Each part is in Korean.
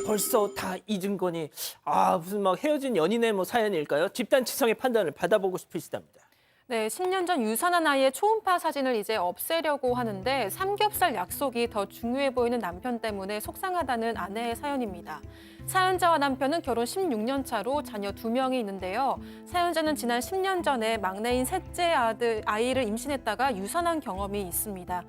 벌써 다 잊은 거니 무슨 막 헤어진 연인의 뭐 사연일까요? 집단 치성의 판단을 받아보고 싶으시답니다. 네, 10년 전 유산한 아이의 초음파 사진을 이제 없애려고 하는데 삼겹살 약속이 더 중요해 보이는 남편 때문에 속상하다는 아내의 사연입니다. 사연자와 남편은 결혼 16년 차로 자녀 2명이 있는데요. 사연자는 지난 10년 전에 막내인 셋째 아이를 임신했다가 유산한 경험이 있습니다.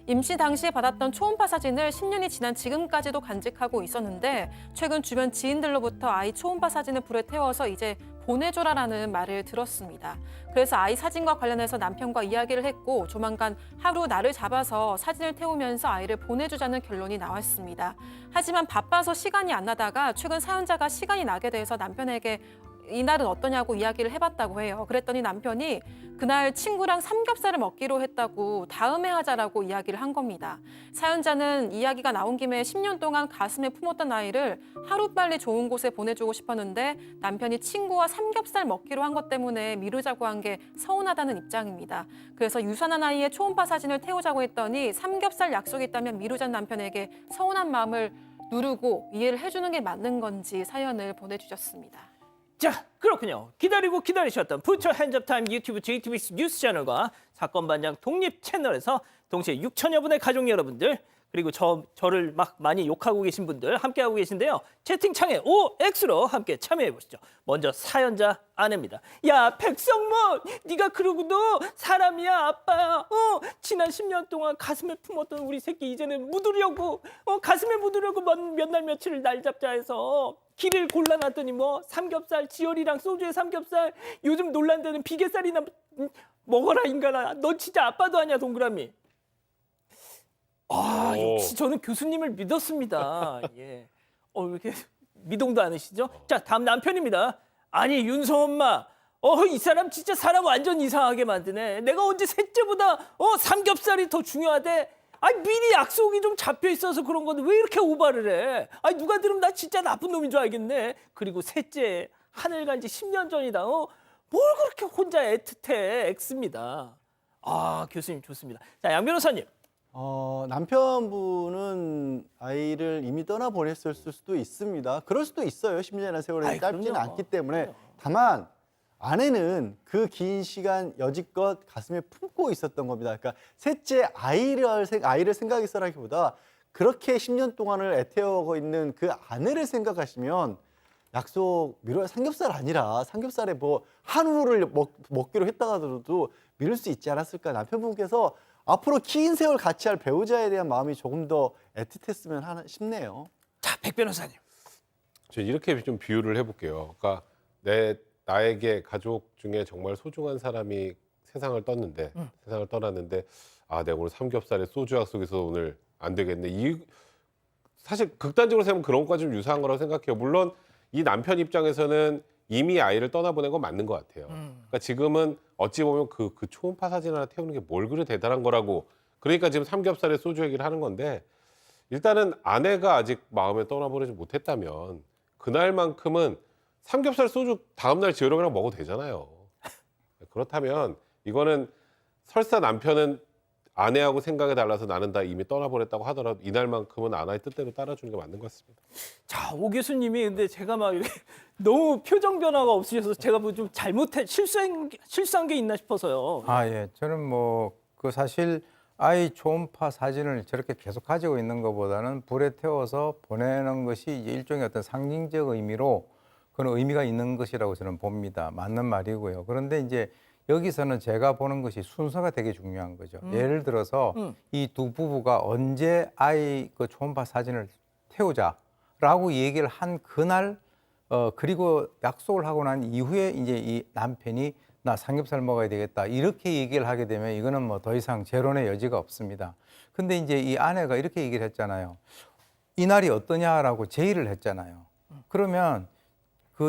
임신 당시에 받았던 초음파 사진을 10년이 지난 지금까지도 간직하고 있었는데 최근 주변 지인들로부터 아이 초음파 사진을 불에 태워서 이제 보내줘라라는 말을 들었습니다. 그래서 아이 사진과 관련해서 남편과 이야기를 했고 조만간 하루 날을 잡아서 사진을 태우면서 아이를 보내주자는 결론이 나왔습니다. 하지만 바빠서 시간이 안 나다가 최근 사연자가 시간이 나게 돼서 남편에게 이날은 어떠냐고 이야기를 해봤다고 해요. 그랬더니 남편이 그날 친구랑 삼겹살을 먹기로 했다고 다음에 하자라고 이야기를 한 겁니다. 사연자는 이야기가 나온 김에 10년 동안 가슴에 품었던 아이를 하루빨리 좋은 곳에 보내주고 싶었는데 남편이 친구와 삼겹살 먹기로 한 것 때문에 미루자고 한 게 서운하다는 입장입니다. 그래서 유산한 아이의 초음파 사진을 태우자고 했더니 삼겹살 약속이 있다면 미루자는 남편에게 서운한 마음을 누르고 이해를 해주는 게 맞는 건지 사연을 보내주셨습니다. 자, 그렇군요. 기다리고 기다리셨던 부처 핸즈업 타임 유튜브 JTBC 뉴스 채널과 사건 반장 독립 채널에서 동시에 6천여 분의 가족 여러분들 그리고 저를 막 많이 욕하고 계신 분들 함께하고 계신데요. 채팅창에 OX로 함께 참여해 보시죠. 먼저 사연자 아내입니다. 야, 백성문, 네가 그러고도 사람이야, 아빠야. 지난 10년 동안 가슴에 품었던 우리 새끼 이제는 묻으려고 가슴에 묻으려고 몇 날 며칠을 날 잡자 해서 길을 골라놨더니 뭐 삼겹살, 지열이랑 소주에 삼겹살, 요즘 논란되는 비계살이나 먹어라 인간아. 너 진짜 아빠도 아니야, 동그라미. 역시 저는 교수님을 믿었습니다. 예. 왜 이렇게 미동도 않으시죠? 자, 다음 남편입니다. 아니, 윤성 엄마. 이 사람 진짜 사람 완전 이상하게 만드네. 내가 언제 셋째보다 삼겹살이 더 중요하대. 미리 약속이 좀 잡혀 있어서 그런 건데 왜 이렇게 오바를 해? 누가 들으면 나 진짜 나쁜 놈인 줄 알겠네. 그리고 셋째, 하늘 간 지 10년 전이다. 뭘 그렇게 혼자 애틋해. X입니다. 교수님 좋습니다. 자, 양 변호사님. 남편분은 아이를 이미 떠나보냈을 수도 있습니다. 그럴 수도 있어요. 10년이라는 세월이 짧지는 그럼요. 않기 때문에. 그럼요. 다만 아내는 그 긴 시간 여지껏 가슴에 품고 있었던 겁니다. 그러니까 셋째 아이를 생각해서라기보다 그렇게 10년 동안을 애태워하고 있는 그 아내를 생각하시면 약속 미뤄 삼겹살 아니라 삼겹살에 뭐 한우를 먹기로 했다 하더라도 미룰 수 있지 않았을까. 남편분께서 앞으로 긴 세월 같이 할 배우자에 대한 마음이 조금 더 애틋했으면 싶네요. 자, 백 변호사님. 저 이렇게 좀 비유를 해볼게요. 그러니까 나에게 가족 중에 정말 소중한 사람이 세상을 떠났는데 내가 오늘 삼겹살에 소주 약속해서 오늘 안 되겠네. 사실 극단적으로 생각하면 그런 것과 좀 유사한 거라고 생각해요. 물론 이 남편 입장에서는 이미 아이를 떠나보낸 건 맞는 것 같아요. 그러니까 지금은 어찌 보면 그 초음파 사진 하나 태우는 게 뭘 그리 대단한 거라고. 그러니까 지금 삼겹살에 소주 얘기를 하는 건데 일단은 아내가 아직 마음에 떠나보내지 못했다면 그날만큼은 삼겹살 소주 다음날 지으려고 먹어도 되잖아요. 그렇다면 이거는 설사 남편은 아내하고 생각이 달라서 나는 다 이미 떠나보냈다고 하더라도 이날만큼은 아내의 뜻대로 따라주는 게 맞는 것 같습니다. 자, 오 교수님이 근데 제가 막 이렇게 너무 표정 변화가 없으셔서 제가 뭐 좀 실수한 게 있나 싶어서요. 예. 저는 그 사실 아이 초음파 사진을 저렇게 계속 가지고 있는 것보다는 불에 태워서 보내는 것이 이제 일종의 어떤 상징적 의미로 그런 의미가 있는 것이라고 저는 봅니다. 맞는 말이고요. 그런데 이제 여기서는 제가 보는 것이 순서가 되게 중요한 거죠. 예를 들어서 이 두 부부가 언제 아이 그 초음파 사진을 태우자라고 얘기를 한 그날 그리고 약속을 하고 난 이후에 이제 이 남편이 나 삼겹살 먹어야 되겠다 이렇게 얘기를 하게 되면 이거는 뭐 더 이상 재론의 여지가 없습니다. 근데 이제 이 아내가 이렇게 얘기를 했잖아요. 이날이 어떠냐라고 제의를 했잖아요. 그러면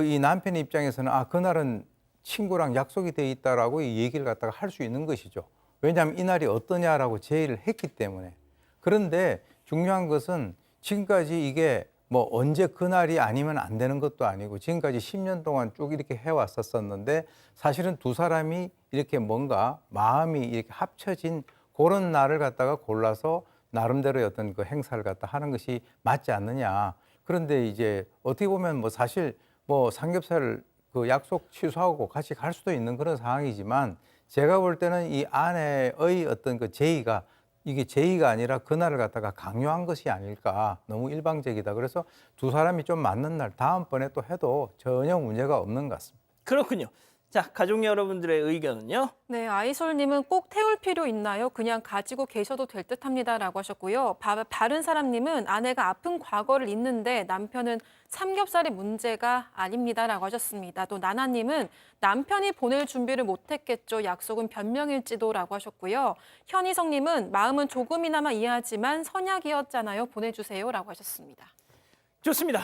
이 남편 입장에서는 그날은 친구랑 약속이 돼 있다라고 이 얘기를 갖다가 할 수 있는 것이죠. 왜냐하면 이날이 어떠냐라고 제의를 했기 때문에. 그런데 중요한 것은 지금까지 이게 뭐 언제 그날이 아니면 안 되는 것도 아니고 지금까지 10년 동안 쭉 이렇게 해왔었는데 사실은 두 사람이 이렇게 뭔가 마음이 이렇게 합쳐진 그런 날을 갖다가 골라서 나름대로의 어떤 그 행사를 갖다 하는 것이 맞지 않느냐. 그런데 이제 어떻게 보면 뭐 사실 뭐 삼겹살을 그 약속 취소하고 같이 갈 수도 있는 그런 상황이지만 제가 볼 때는 이 아내의 어떤 그 제의가 이게 제의가 아니라 그날을 갖다가 강요한 것이 아닐까. 너무 일방적이다. 그래서 두 사람이 좀 맞는 날 다음번에 또 해도 전혀 문제가 없는 것 같습니다. 그렇군요. 자, 가족 여러분들의 의견은요? 네, 아이솔님은 꼭 태울 필요 있나요? 그냥 가지고 계셔도 될 듯합니다라고 하셨고요. 바른 사람님은 아내가 아픈 과거를 잊는데 남편은 삼겹살이 문제가 아닙니다라고 하셨습니다. 또 나나님은 남편이 보낼 준비를 못했겠죠. 약속은 변명일지도라고 하셨고요. 현희성님은 마음은 조금이나마 이해하지만 선약이었잖아요. 보내주세요라고 하셨습니다. 좋습니다.